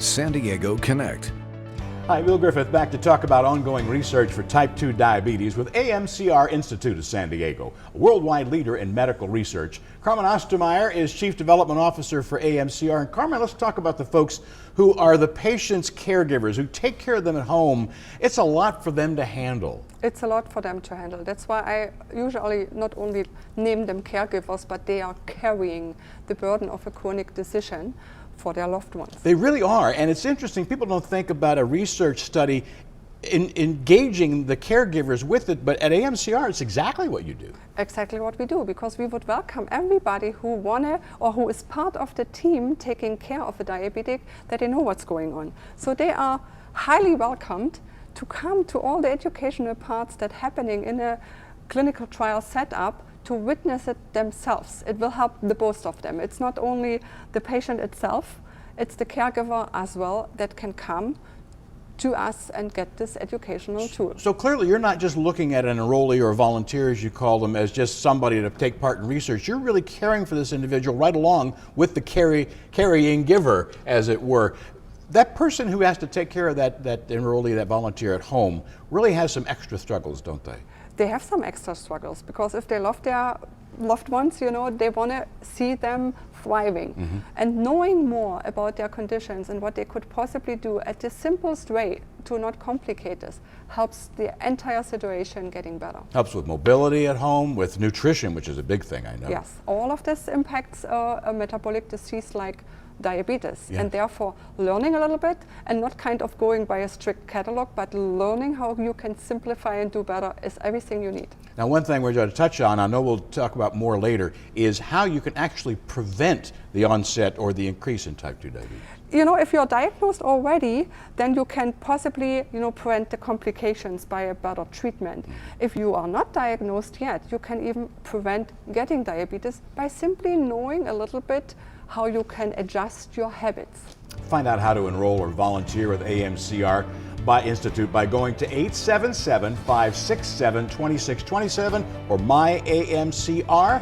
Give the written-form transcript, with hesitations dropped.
San Diego Connect. Hi, Bill Griffith back to talk about ongoing research for type 2 diabetes with AMCR Institute of San Diego, a worldwide leader in medical research. Carmen Ostermeyer is Chief Development Officer for AMCR. And Carmen, let's talk about the folks who are the patient's caregivers, who take care of them at home. It's a lot for them to handle. It's a lot for them to handle. That's why I usually not only name them caregivers, but they are carrying the burden of a chronic disease for their loved ones. They really are, and it's interesting, people don't think about a research study engaging the caregivers with it, but at AMCR it's exactly what you do. Exactly what we do, because we would welcome everybody who wanna or who is part of the team taking care of a diabetic, that they know what's going on. So they are highly welcomed to come to all the educational parts that happening in a clinical trial setup, to witness it themselves. It will help the both of them. It's not only the patient itself, it's the caregiver as well that can come to us and get this educational tool. So clearly you're not just looking at an enrollee or a volunteer, as you call them, as just somebody to take part in research. You're really caring for this individual right along with the carrying giver, as it were. That person who has to take care of that enrollee, that volunteer at home, really has some extra struggles, don't they? They have some extra struggles, because if they love their loved ones, you know, they want to see them thriving. Mm-hmm. And knowing more about their conditions and what they could possibly do at the simplest way to not complicate this helps the entire situation getting better. Helps with mobility at home, with nutrition, which is a big thing, I know. Yes, all of this impacts a metabolic disease like diabetes, yeah. And therefore learning a little bit and not kind of going by a strict catalog, but learning how you can simplify and do better is everything you need. Now, one thing we're going to touch on, I know we'll talk about more later, is how you can actually prevent the onset or the increase in type 2 diabetes. You know, if you're diagnosed already, then you can possibly, you know, prevent the complications by a better treatment. If you are not diagnosed yet, you can even prevent getting diabetes by simply knowing a little bit how you can adjust your habits. Find out how to enroll or volunteer with AMCR Institute by going to 877-567-2627 or myamcr.com.